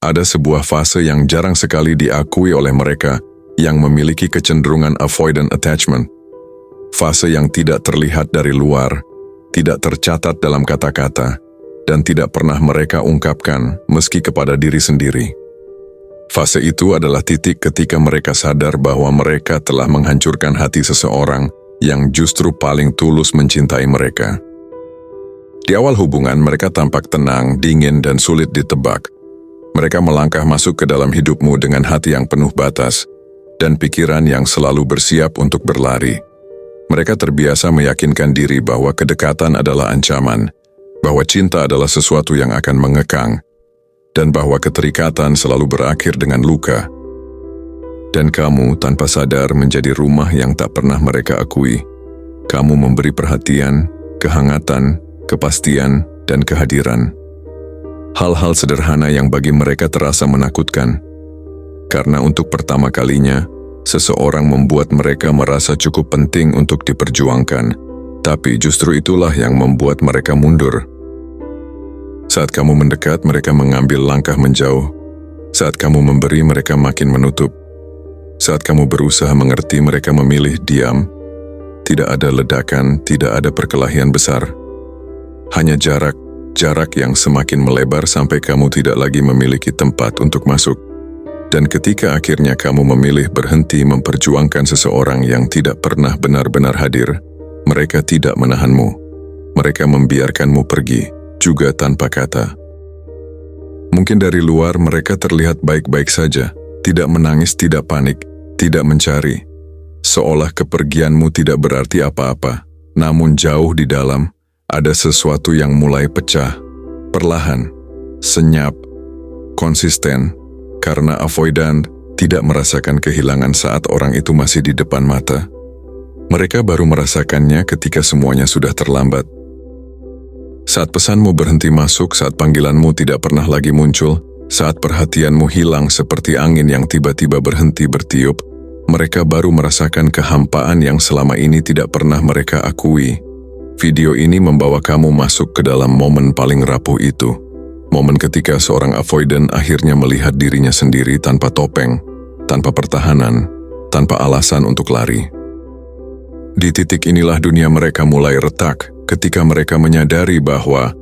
Ada sebuah fase yang jarang sekali diakui oleh mereka yang memiliki kecenderungan avoidant attachment. Fase yang tidak terlihat dari luar, tidak tercatat dalam kata-kata, dan tidak pernah mereka ungkapkan meski kepada diri sendiri. Fase itu adalah titik ketika mereka sadar bahwa mereka telah menghancurkan hati seseorang yang justru paling tulus mencintai mereka. Di awal hubungan, mereka tampak tenang, dingin, dan sulit ditebak. Mereka melangkah masuk ke dalam hidupmu dengan hati yang penuh batas dan pikiran yang selalu bersiap untuk berlari. Mereka terbiasa meyakinkan diri bahwa kedekatan adalah ancaman, bahwa cinta adalah sesuatu yang akan mengekang, dan bahwa keterikatan selalu berakhir dengan luka. Dan kamu tanpa sadar menjadi rumah yang tak pernah mereka akui. Kamu memberi perhatian, kehangatan, kepastian, dan kehadiran. Hal-hal sederhana yang bagi mereka terasa menakutkan. Karena untuk pertama kalinya, seseorang membuat mereka merasa cukup penting untuk diperjuangkan, tapi justru itulah yang membuat mereka mundur. Saat kamu mendekat, mereka mengambil langkah menjauh. Saat kamu memberi, mereka makin menutup. Saat kamu berusaha mengerti, mereka memilih diam. Tidak ada ledakan, tidak ada perkelahian besar. Hanya jarak yang semakin melebar sampai kamu tidak lagi memiliki tempat untuk masuk. Dan ketika akhirnya kamu memilih berhenti memperjuangkan seseorang yang tidak pernah benar-benar hadir, mereka tidak menahanmu. Mereka membiarkanmu pergi, juga tanpa kata. Mungkin dari luar mereka terlihat baik-baik saja, tidak menangis, tidak panik, tidak mencari. Seolah kepergianmu tidak berarti apa-apa, namun jauh di dalam, ada sesuatu yang mulai pecah, perlahan, senyap, konsisten, karena avoidant tidak merasakan kehilangan saat orang itu masih di depan mata. Mereka baru merasakannya ketika semuanya sudah terlambat. Saat pesanmu berhenti masuk, saat panggilanmu tidak pernah lagi muncul, saat perhatianmu hilang seperti angin yang tiba-tiba berhenti bertiup, mereka baru merasakan kehampaan yang selama ini tidak pernah mereka akui. Video ini membawa kamu masuk ke dalam momen paling rapuh itu. Momen ketika seorang avoidant akhirnya melihat dirinya sendiri tanpa topeng, tanpa pertahanan, tanpa alasan untuk lari. Di titik inilah dunia mereka mulai retak ketika mereka menyadari bahwa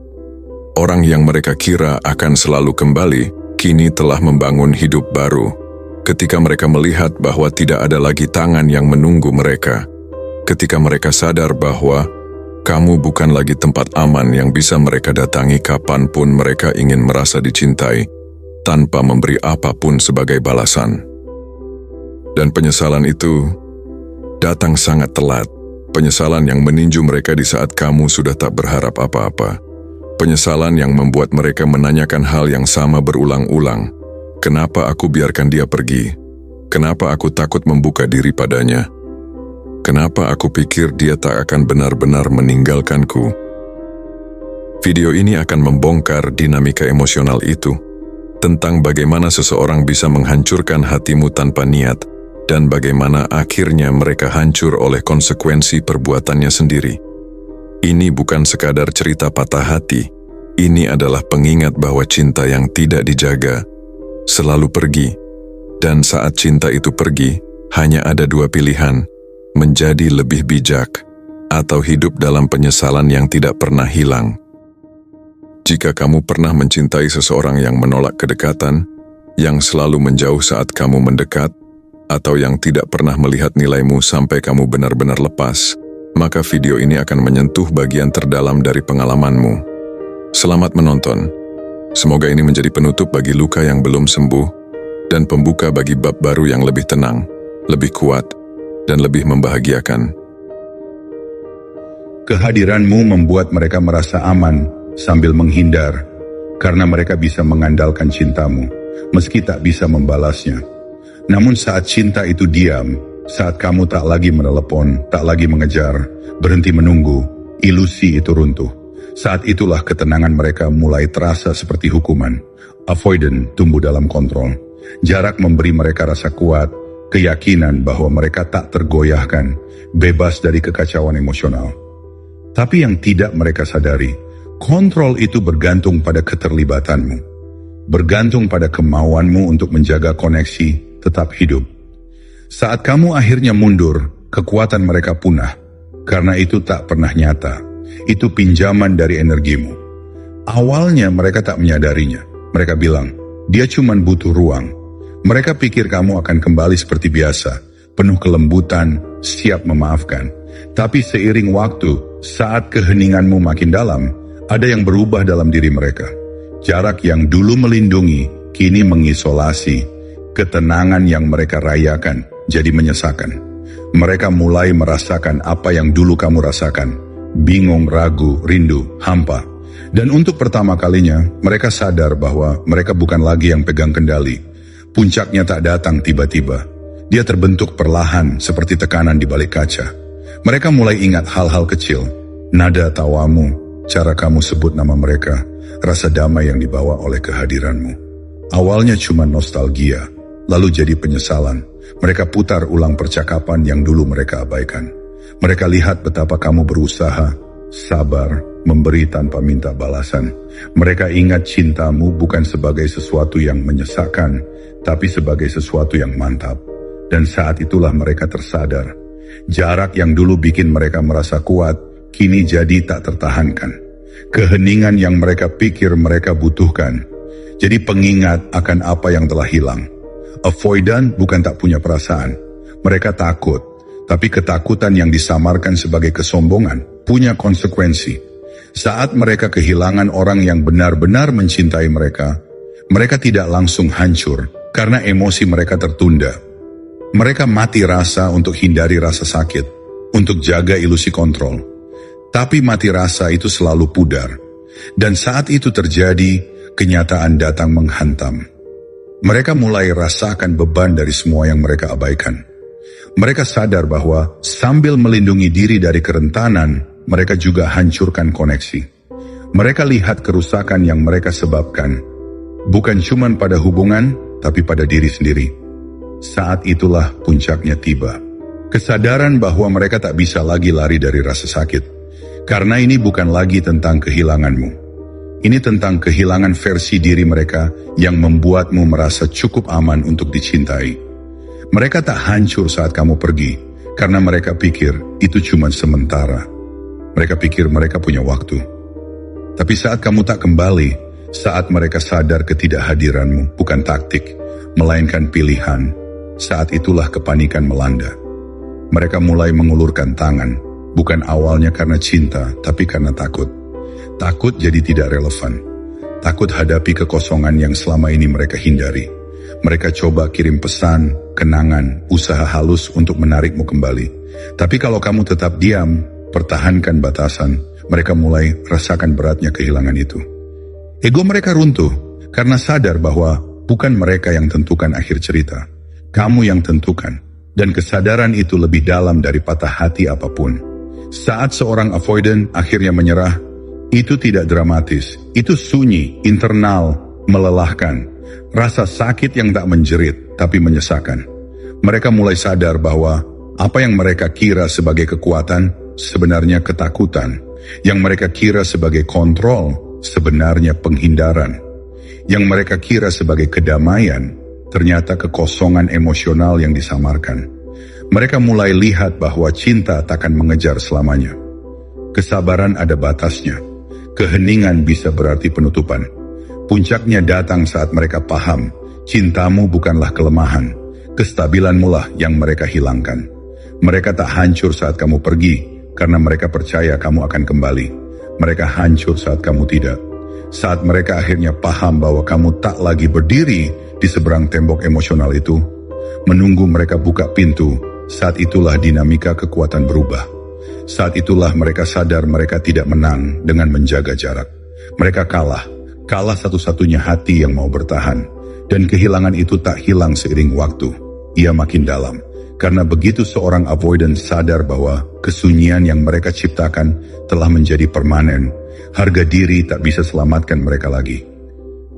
orang yang mereka kira akan selalu kembali, kini telah membangun hidup baru. Ketika mereka melihat bahwa tidak ada lagi tangan yang menunggu mereka. Ketika mereka sadar bahwa kamu bukan lagi tempat aman yang bisa mereka datangi kapanpun mereka ingin merasa dicintai, tanpa memberi apapun sebagai balasan. Dan penyesalan itu datang sangat telat. Penyesalan yang meninju mereka di saat kamu sudah tak berharap apa-apa. Penyesalan yang membuat mereka menanyakan hal yang sama berulang-ulang. Kenapa aku biarkan dia pergi? Kenapa aku takut membuka diri padanya? Kenapa aku pikir dia tak akan benar-benar meninggalkanku? Video ini akan membongkar dinamika emosional itu, tentang bagaimana seseorang bisa menghancurkan hatimu tanpa niat, dan bagaimana akhirnya mereka hancur oleh konsekuensi perbuatannya sendiri. Ini bukan sekadar cerita patah hati, ini adalah pengingat bahwa cinta yang tidak dijaga selalu pergi, dan saat cinta itu pergi, hanya ada dua pilihan: menjadi lebih bijak, atau hidup dalam penyesalan yang tidak pernah hilang. Jika kamu pernah mencintai seseorang yang menolak kedekatan, yang selalu menjauh saat kamu mendekat, atau yang tidak pernah melihat nilaimu sampai kamu benar-benar lepas, maka video ini akan menyentuh bagian terdalam dari pengalamanmu. Selamat menonton. Semoga ini menjadi penutup bagi luka yang belum sembuh, dan pembuka bagi bab baru yang lebih tenang, lebih kuat, dan lebih membahagiakan. Kehadiranmu membuat mereka merasa aman sambil menghindar, karena mereka bisa mengandalkan cintamu, meski tak bisa membalasnya. Namun saat cinta itu diam, saat kamu tak lagi menelepon, tak lagi mengejar, berhenti menunggu, ilusi itu runtuh. Saat itulah ketenangan mereka mulai terasa seperti hukuman. Avoidant tumbuh dalam kontrol. Jarak memberi mereka rasa kuat, keyakinan bahwa mereka tak tergoyahkan, bebas dari kekacauan emosional. Tapi yang tidak mereka sadari, kontrol itu bergantung pada keterlibatanmu. bergantung pada kemauanmu untuk menjaga koneksi tetap hidup. Saat kamu akhirnya mundur, kekuatan mereka punah. Karena itu tak pernah nyata. Itu pinjaman dari energimu. Awalnya mereka tak menyadarinya. Mereka bilang, dia cuma butuh ruang. Mereka pikir kamu akan kembali seperti biasa, penuh kelembutan, siap memaafkan. Tapi seiring waktu, saat keheninganmu makin dalam, ada yang berubah dalam diri mereka. Jarak yang dulu melindungi, kini mengisolasi. Ketenangan yang mereka rayakan, jadi menyesakan. Mereka mulai merasakan apa yang dulu kamu rasakan. Bingung, ragu, rindu, hampa. Dan untuk pertama kalinya, mereka sadar bahwa mereka bukan lagi yang pegang kendali. Puncaknya tak datang tiba-tiba. Dia terbentuk perlahan seperti tekanan di balik kaca. Mereka mulai ingat hal-hal kecil. Nada tawamu, cara kamu sebut nama mereka, rasa damai yang dibawa oleh kehadiranmu. Awalnya cuma nostalgia, lalu jadi penyesalan. Mereka putar ulang percakapan yang dulu mereka abaikan. Mereka lihat betapa kamu berusaha, sabar, memberi tanpa minta balasan. Mereka ingat cintamu bukan sebagai sesuatu yang menyesakkan, tapi sebagai sesuatu yang mantap. Dan saat itulah mereka tersadar. Jarak yang dulu bikin mereka merasa kuat, kini jadi tak tertahankan. Keheningan yang mereka pikir mereka butuhkan, jadi pengingat akan apa yang telah hilang. Avoidant bukan tak punya perasaan. Mereka takut, tapi ketakutan yang disamarkan sebagai kesombongan punya konsekuensi. Saat mereka kehilangan orang yang benar-benar mencintai mereka, mereka tidak langsung hancur karena emosi mereka tertunda. Mereka mati rasa untuk hindari rasa sakit, untuk jaga ilusi kontrol. Tapi mati rasa itu selalu pudar. Dan saat itu terjadi, kenyataan datang menghantam. Mereka mulai rasakan beban dari semua yang mereka abaikan. Mereka sadar bahwa sambil melindungi diri dari kerentanan, mereka juga hancurkan koneksi. Mereka lihat kerusakan yang mereka sebabkan, bukan cuma pada hubungan, tapi pada diri sendiri. Saat itulah puncaknya tiba. Kesadaran bahwa mereka tak bisa lagi lari dari rasa sakit. Karena ini bukan lagi tentang kehilanganmu. Ini tentang kehilangan versi diri mereka yang membuatmu merasa cukup aman untuk dicintai. Mereka tak hancur saat kamu pergi, karena mereka pikir itu cuma sementara. Mereka pikir mereka punya waktu. Tapi saat kamu tak kembali, saat mereka sadar ketidakhadiranmu bukan taktik, melainkan pilihan, saat itulah kepanikan melanda. Mereka mulai mengulurkan tangan, bukan awalnya karena cinta, tapi karena takut. Takut jadi tidak relevan. Takut hadapi kekosongan yang selama ini mereka hindari. Mereka coba kirim pesan, kenangan, usaha halus untuk menarikmu kembali. Tapi kalau kamu tetap diam, pertahankan batasan, mereka mulai rasakan beratnya kehilangan itu. Ego mereka runtuh, karena sadar bahwa bukan mereka yang tentukan akhir cerita. Kamu yang tentukan. Dan kesadaran itu lebih dalam dari patah hati apapun. Saat seorang avoidant akhirnya menyerah, itu tidak dramatis, itu sunyi, internal, melelahkan. Rasa sakit yang tak menjerit, tapi menyesakan. Mereka mulai sadar bahwa apa yang mereka kira sebagai kekuatan, sebenarnya ketakutan. Yang mereka kira sebagai kontrol, sebenarnya penghindaran. Yang mereka kira sebagai kedamaian, ternyata kekosongan emosional yang disamarkan. Mereka mulai lihat bahwa cinta takkan mengejar selamanya. Kesabaran ada batasnya. Keheningan bisa berarti penutupan. Puncaknya datang saat mereka paham, cintamu bukanlah kelemahan, kestabilanmu lah yang mereka hilangkan. Mereka tak hancur saat kamu pergi, karena mereka percaya kamu akan kembali. Mereka hancur saat kamu tidak. Saat mereka akhirnya paham bahwa kamu tak lagi berdiri di seberang tembok emosional itu, menunggu mereka buka pintu. Saat itulah dinamika kekuatan berubah. Saat itulah mereka sadar mereka tidak menang dengan menjaga jarak. Mereka kalah satu-satunya hati yang mau bertahan. Dan kehilangan itu tak hilang seiring waktu. Ia makin dalam. Karena begitu seorang avoidant sadar bahwa kesunyian yang mereka ciptakan telah menjadi permanen, harga diri tak bisa selamatkan mereka lagi.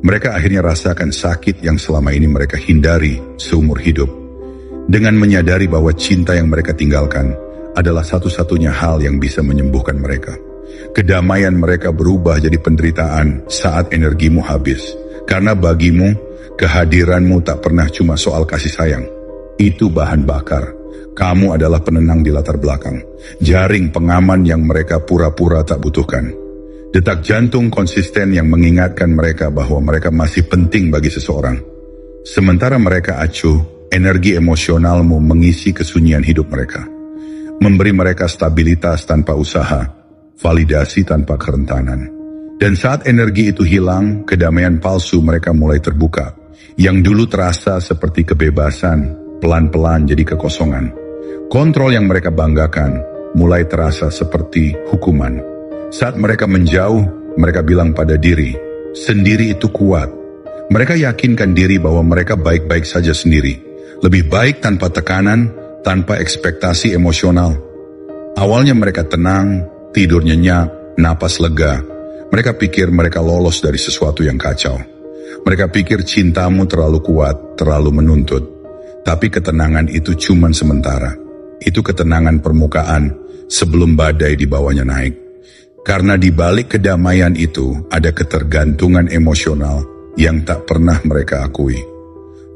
Mereka akhirnya rasakan sakit yang selama ini mereka hindari seumur hidup. Dengan menyadari bahwa cinta yang mereka tinggalkan adalah satu-satunya hal yang bisa menyembuhkan mereka. Kedamaian mereka berubah jadi penderitaan saat energimu habis. Karena bagimu, kehadiranmu tak pernah cuma soal kasih sayang. Itu bahan bakar. Kamu adalah penenang di latar belakang. Jaring pengaman yang mereka pura-pura tak butuhkan. Detak jantung konsisten yang mengingatkan mereka bahwa mereka masih penting bagi seseorang. Sementara mereka acuh, energi emosionalmu mengisi kesunyian hidup mereka. Memberi mereka stabilitas tanpa usaha, validasi tanpa kerentanan. Dan saat energi itu hilang, kedamaian palsu mereka mulai terbuka. Yang dulu terasa seperti kebebasan, pelan-pelan jadi kekosongan. Kontrol yang mereka banggakan mulai terasa seperti hukuman. Saat mereka menjauh, mereka bilang pada diri, sendiri itu kuat. Mereka yakinkan diri bahwa mereka baik-baik saja sendiri. Lebih baik tanpa tekanan, tanpa ekspektasi emosional. Awalnya mereka tenang, tidur nyenyak, napas lega. Mereka pikir mereka lolos dari sesuatu yang kacau. Mereka pikir cintamu terlalu kuat, terlalu menuntut. Tapi ketenangan itu cuma sementara. Itu ketenangan permukaan sebelum badai di bawahnya naik. Karena di balik kedamaian itu ada ketergantungan emosional yang tak pernah mereka akui.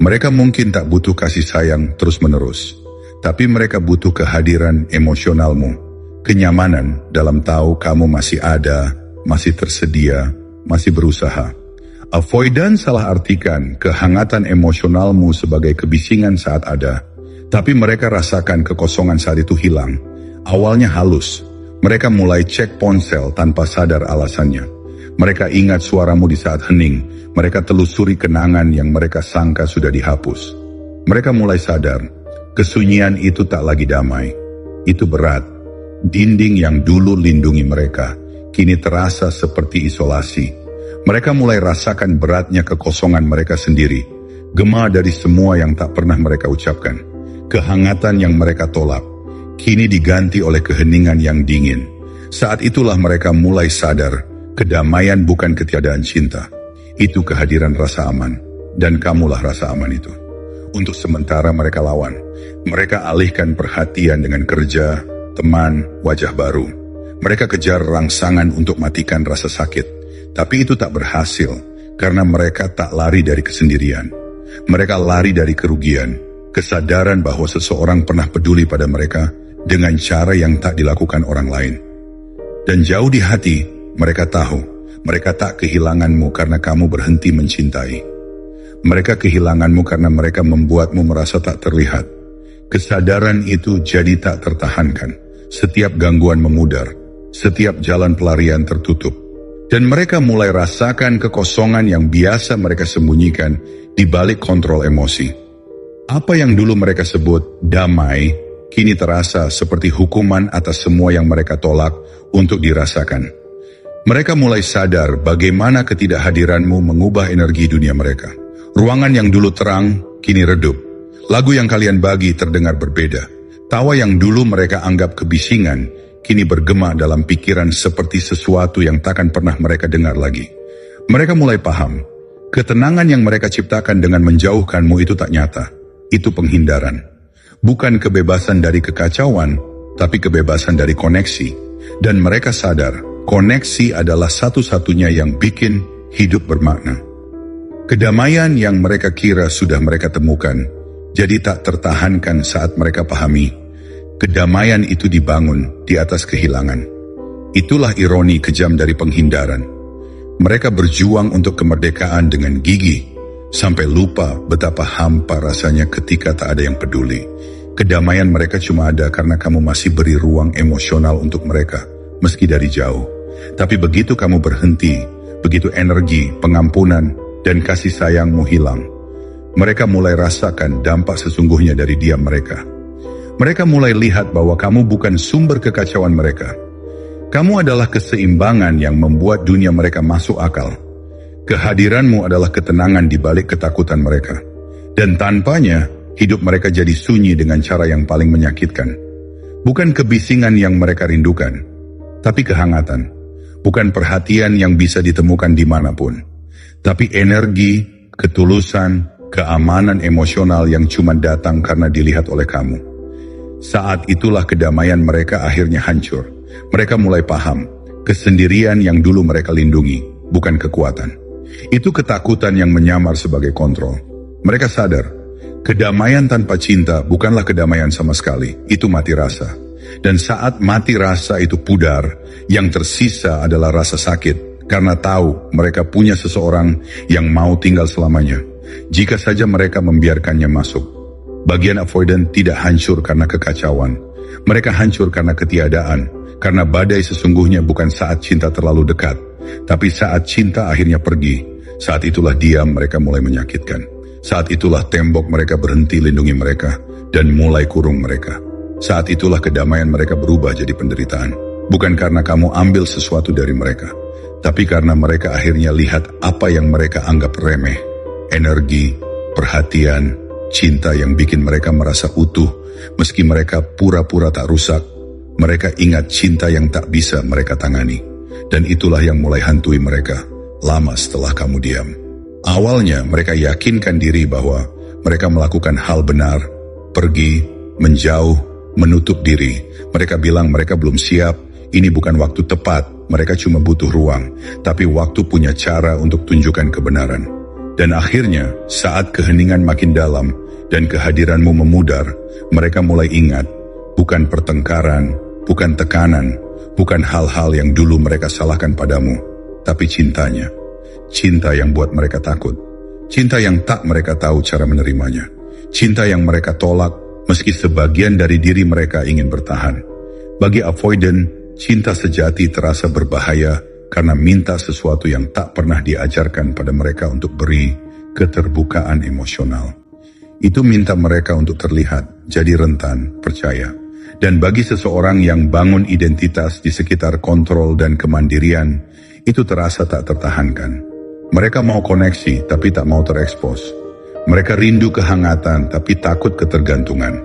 Mereka mungkin tak butuh kasih sayang terus-menerus, tapi mereka butuh kehadiran emosionalmu, kenyamanan dalam tahu kamu masih ada, masih tersedia, masih berusaha. Avoidance salah artikan kehangatan emosionalmu sebagai kebisingan saat ada, tapi mereka rasakan kekosongan saat itu hilang. Awalnya halus, mereka mulai cek ponsel tanpa sadar alasannya. Mereka ingat suaramu di saat hening, mereka telusuri kenangan yang mereka sangka sudah dihapus. Mereka mulai sadar, kesunyian itu tak lagi damai, itu berat. Dinding yang dulu lindungi mereka, kini terasa seperti isolasi. Mereka mulai rasakan beratnya kekosongan mereka sendiri, gema dari semua yang tak pernah mereka ucapkan. Kehangatan yang mereka tolak, kini diganti oleh keheningan yang dingin. Saat itulah mereka mulai sadar, kedamaian bukan ketiadaan cinta. Itu kehadiran rasa aman. Dan kamulah rasa aman itu. Untuk sementara mereka lawan. Mereka alihkan perhatian dengan kerja, teman, wajah baru. Mereka kejar rangsangan untuk matikan rasa sakit. Tapi itu tak berhasil. Karena mereka tak lari dari kesendirian. Mereka lari dari kerugian. Kesadaran bahwa seseorang pernah peduli pada mereka dengan cara yang tak dilakukan orang lain. Dan jauh di hati, mereka tahu, mereka tak kehilanganmu karena kamu berhenti mencintai. Mereka kehilanganmu karena mereka membuatmu merasa tak terlihat. Kesadaran itu jadi tak tertahankan. Setiap gangguan memudar, setiap jalan pelarian tertutup. Dan mereka mulai rasakan kekosongan yang biasa mereka sembunyikan di balik kontrol emosi. Apa yang dulu mereka sebut damai, kini terasa seperti hukuman atas semua yang mereka tolak untuk dirasakan. Mereka mulai sadar bagaimana ketidakhadiranmu mengubah energi dunia mereka. Ruangan yang dulu terang, kini redup. Lagu yang kalian bagi terdengar berbeda. Tawa yang dulu mereka anggap kebisingan, kini bergema dalam pikiran seperti sesuatu yang takkan pernah mereka dengar lagi. Mereka mulai paham, ketenangan yang mereka ciptakan dengan menjauhkanmu itu tak nyata. Itu penghindaran. Bukan kebebasan dari kekacauan, tapi kebebasan dari koneksi. Dan mereka sadar, koneksi adalah satu-satunya yang bikin hidup bermakna. Kedamaian yang mereka kira sudah mereka temukan, jadi tak tertahankan saat mereka pahami. Kedamaian itu dibangun di atas kehilangan. Itulah ironi kejam dari penghindaran. Mereka berjuang untuk kemerdekaan dengan gigih, sampai lupa betapa hampa rasanya ketika tak ada yang peduli. Kedamaian mereka cuma ada karena kamu masih beri ruang emosional untuk mereka, meski dari jauh. Tapi begitu kamu berhenti, begitu energi, pengampunan, dan kasih sayangmu hilang, mereka mulai rasakan dampak sesungguhnya dari diam mereka. Mereka mulai lihat bahwa kamu bukan sumber kekacauan mereka. Kamu adalah keseimbangan yang membuat dunia mereka masuk akal. Kehadiranmu adalah ketenangan di balik ketakutan mereka. Dan tanpanya, hidup mereka jadi sunyi dengan cara yang paling menyakitkan. Bukan kebisingan yang mereka rindukan, tapi kehangatan. Bukan perhatian yang bisa ditemukan dimanapun, tapi energi, ketulusan, keamanan emosional yang cuma datang karena dilihat oleh kamu. Saat itulah kedamaian mereka akhirnya hancur. Mereka mulai paham, kesendirian yang dulu mereka lindungi, bukan kekuatan. Itu ketakutan yang menyamar sebagai kontrol. Mereka sadar, kedamaian tanpa cinta bukanlah kedamaian sama sekali, itu mati rasa. Dan saat mati rasa itu pudar, yang tersisa adalah rasa sakit, karena tahu mereka punya seseorang yang mau tinggal selamanya. Jika saja mereka membiarkannya masuk. Bagian avoidant tidak hancur karena kekacauan. Mereka hancur karena ketiadaan, karena badai sesungguhnya bukan saat cinta terlalu dekat, tapi saat cinta akhirnya pergi. Saat itulah diam mereka mulai menyakitkan. Saat itulah tembok mereka berhenti lindungi mereka dan mulai kurung mereka. Saat itulah kedamaian mereka berubah jadi penderitaan. Bukan karena kamu ambil sesuatu dari mereka, tapi karena mereka akhirnya lihat apa yang mereka anggap remeh. Energi, perhatian, cinta yang bikin mereka merasa utuh, meski mereka pura-pura tak rusak. Mereka ingat cinta yang tak bisa mereka tangani. Dan itulah yang mulai hantui mereka, lama setelah kamu diam. Awalnya mereka yakinkan diri bahwa mereka melakukan hal benar, pergi, menjauh, menutup diri. Mereka bilang mereka belum siap, ini bukan waktu tepat, mereka cuma butuh ruang, tapi waktu punya cara untuk tunjukkan kebenaran. Dan akhirnya, saat keheningan makin dalam dan kehadiranmu memudar, mereka mulai ingat, bukan pertengkaran, bukan tekanan, bukan hal-hal yang dulu mereka salahkan padamu, tapi cintanya. Cinta yang buat mereka takut. Cinta yang tak mereka tahu cara menerimanya. Cinta yang mereka tolak, meski sebagian dari diri mereka ingin bertahan. Bagi avoidant, cinta sejati terasa berbahaya karena minta sesuatu yang tak pernah diajarkan pada mereka untuk beri keterbukaan emosional. Itu minta mereka untuk terlihat, jadi rentan, percaya. Dan bagi seseorang yang bangun identitas di sekitar kontrol dan kemandirian, itu terasa tak tertahankan. Mereka mau koneksi, tapi tak mau terekspos. Mereka rindu kehangatan, tapi takut ketergantungan.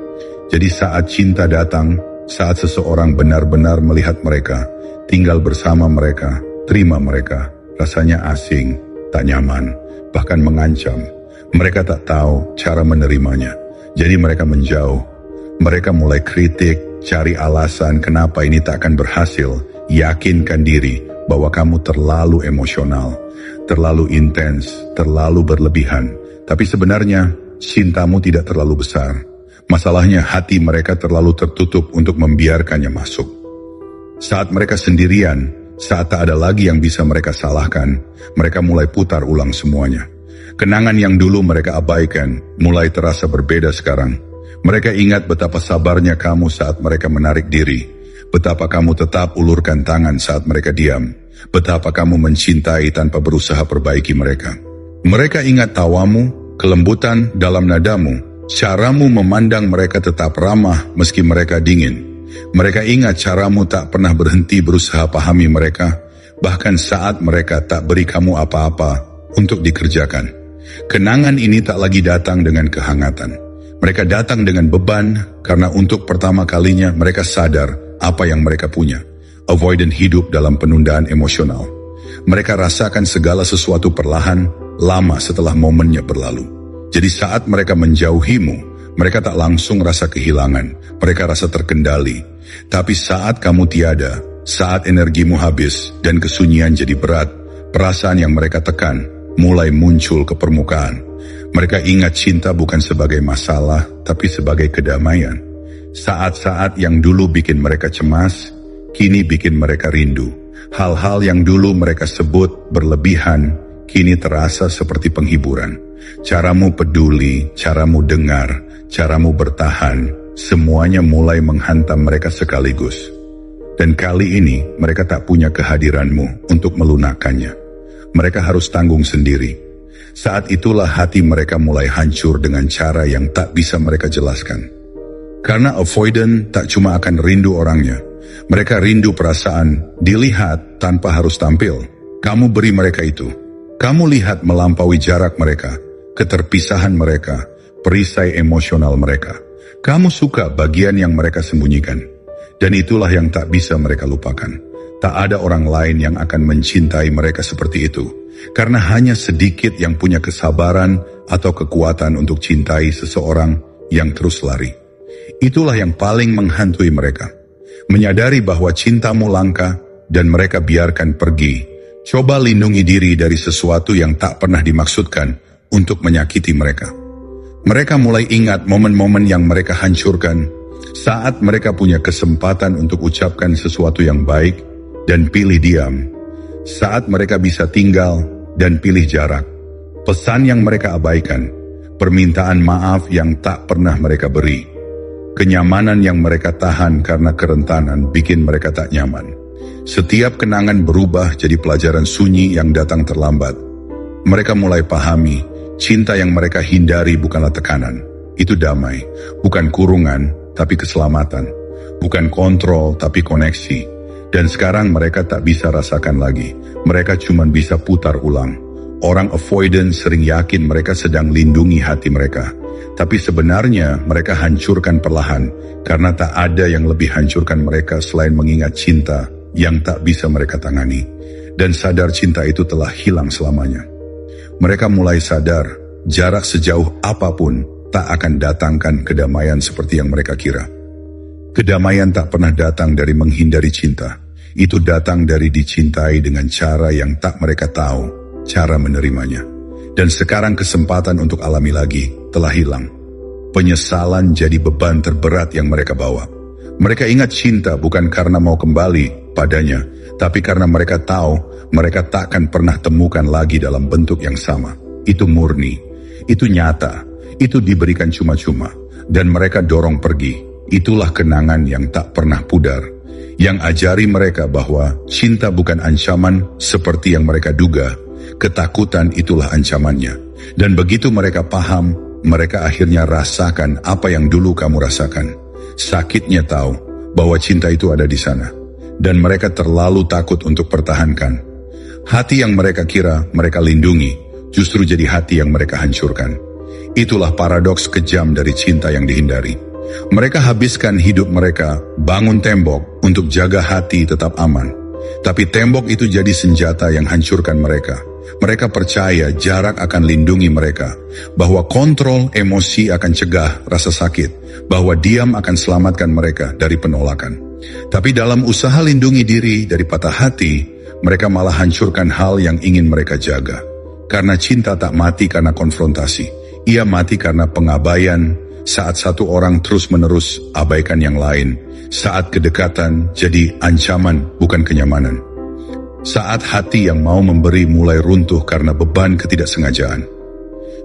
Jadi saat cinta datang, saat seseorang benar-benar melihat mereka, tinggal bersama mereka, terima mereka, rasanya asing, tak nyaman, bahkan mengancam. Mereka tak tahu cara menerimanya, jadi mereka menjauh. Mereka mulai kritik, cari alasan kenapa ini tak akan berhasil, yakinkan diri bahwa kamu terlalu emosional, terlalu intens, terlalu berlebihan. Tapi sebenarnya, cintamu tidak terlalu besar. Masalahnya hati mereka terlalu tertutup untuk membiarkannya masuk. Saat mereka sendirian, saat tak ada lagi yang bisa mereka salahkan, mereka mulai putar ulang semuanya. Kenangan yang dulu mereka abaikan, mulai terasa berbeda sekarang. Mereka ingat betapa sabarnya kamu saat mereka menarik diri, betapa kamu tetap ulurkan tangan saat mereka diam, betapa kamu mencintai tanpa berusaha perbaiki mereka. Mereka ingat tawamu, kelembutan dalam nadamu, caramu memandang mereka tetap ramah meski mereka dingin. Mereka ingat caramu tak pernah berhenti berusaha pahami mereka, bahkan saat mereka tak beri kamu apa-apa untuk dikerjakan. Kenangan ini tak lagi datang dengan kehangatan. Mereka datang dengan beban karena untuk pertama kalinya mereka sadar apa yang mereka punya. Avoidant hidup dalam penundaan emosional. Mereka rasakan segala sesuatu perlahan, lama setelah momennya berlalu. Jadi saat mereka menjauhimu, mereka tak langsung rasa kehilangan, mereka rasa terkendali. Tapi saat kamu tiada, saat energimu habis dan kesunyian jadi berat, perasaan yang mereka tekan mulai muncul ke permukaan. Mereka ingat cinta bukan sebagai masalah, tapi sebagai kedamaian. Saat-saat yang dulu bikin mereka cemas, kini bikin mereka rindu. Hal-hal yang dulu mereka sebut berlebihan, kini terasa seperti penghiburan. Caramu peduli, caramu dengar, caramu bertahan, semuanya mulai menghantam mereka sekaligus. Dan kali ini mereka tak punya kehadiranmu untuk melunakkannya. Mereka harus tanggung sendiri. Saat itulah hati mereka mulai hancur dengan cara yang tak bisa mereka jelaskan. Karena avoidant tak cuma akan rindu orangnya, mereka rindu perasaan dilihat tanpa harus tampil. Kamu beri mereka itu. Kamu lihat melampaui jarak mereka, keterpisahan mereka, perisai emosional mereka. Kamu suka bagian yang mereka sembunyikan. Dan itulah yang tak bisa mereka lupakan. Tak ada orang lain yang akan mencintai mereka seperti itu. Karena hanya sedikit yang punya kesabaran atau kekuatan untuk cintai seseorang yang terus lari. Itulah yang paling menghantui mereka. Menyadari bahwa cintamu langka dan mereka biarkan pergi. Coba lindungi diri dari sesuatu yang tak pernah dimaksudkan untuk menyakiti mereka. Mereka mulai ingat momen-momen yang mereka hancurkan saat mereka punya kesempatan untuk ucapkan sesuatu yang baik dan pilih diam. Saat mereka bisa tinggal dan pilih jarak. Pesan yang mereka abaikan, permintaan maaf yang tak pernah mereka beri, kenyamanan yang mereka tahan karena kerentanan bikin mereka tak nyaman. Setiap kenangan berubah jadi pelajaran sunyi yang datang terlambat. Mereka mulai pahami, cinta yang mereka hindari bukanlah tekanan. Itu damai, bukan kurungan, tapi keselamatan. Bukan kontrol, tapi koneksi. Dan sekarang mereka tak bisa rasakan lagi. Mereka cuma bisa putar ulang. Orang avoidant sering yakin mereka sedang lindungi hati mereka. Tapi sebenarnya mereka hancurkan perlahan, karena tak ada yang lebih hancurkan mereka selain mengingat cinta yang tak bisa mereka tangani, dan sadar cinta itu telah hilang selamanya. Mereka mulai sadar, jarak sejauh apapun tak akan datangkan kedamaian seperti yang mereka kira. Kedamaian tak pernah datang dari menghindari cinta. Itu datang dari dicintai dengan cara yang tak mereka tahu, cara menerimanya. Dan sekarang kesempatan untuk alami lagi telah hilang. Penyesalan jadi beban terberat yang mereka bawa. Mereka ingat cinta bukan karena mau kembali padanya, tapi karena mereka tahu mereka takkan pernah temukan lagi dalam bentuk yang sama. Itu murni, itu nyata, itu diberikan cuma-cuma, dan mereka dorong pergi. Itulah kenangan yang tak pernah pudar, yang ajari mereka bahwa cinta bukan ancaman seperti yang mereka duga. Ketakutan itulah ancamannya. Dan begitu mereka paham, mereka akhirnya rasakan apa yang dulu kamu rasakan. Sakitnya tahu bahwa cinta itu ada di sana. Dan mereka terlalu takut untuk pertahankan. Hati yang mereka kira mereka lindungi, justru jadi hati yang mereka hancurkan. Itulah paradoks kejam dari cinta yang dihindari. Mereka habiskan hidup mereka bangun tembok untuk jaga hati tetap aman. Tapi tembok itu jadi senjata yang hancurkan mereka. Mereka percaya jarak akan lindungi mereka, bahwa kontrol emosi akan cegah rasa sakit, bahwa diam akan selamatkan mereka dari penolakan. Tapi dalam usaha lindungi diri dari patah hati, mereka malah hancurkan hal yang ingin mereka jaga. Karena cinta tak mati karena konfrontasi, ia mati karena pengabaian. Saat satu orang terus-menerus abaikan yang lain, saat kedekatan jadi ancaman bukan kenyamanan. Saat hati yang mau memberi mulai runtuh karena beban ketidaksengajaan.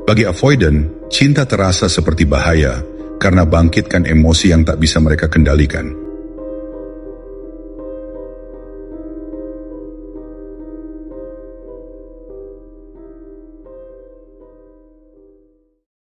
Bagi avoidant, cinta terasa seperti bahaya karena bangkitkan emosi yang tak bisa mereka kendalikan.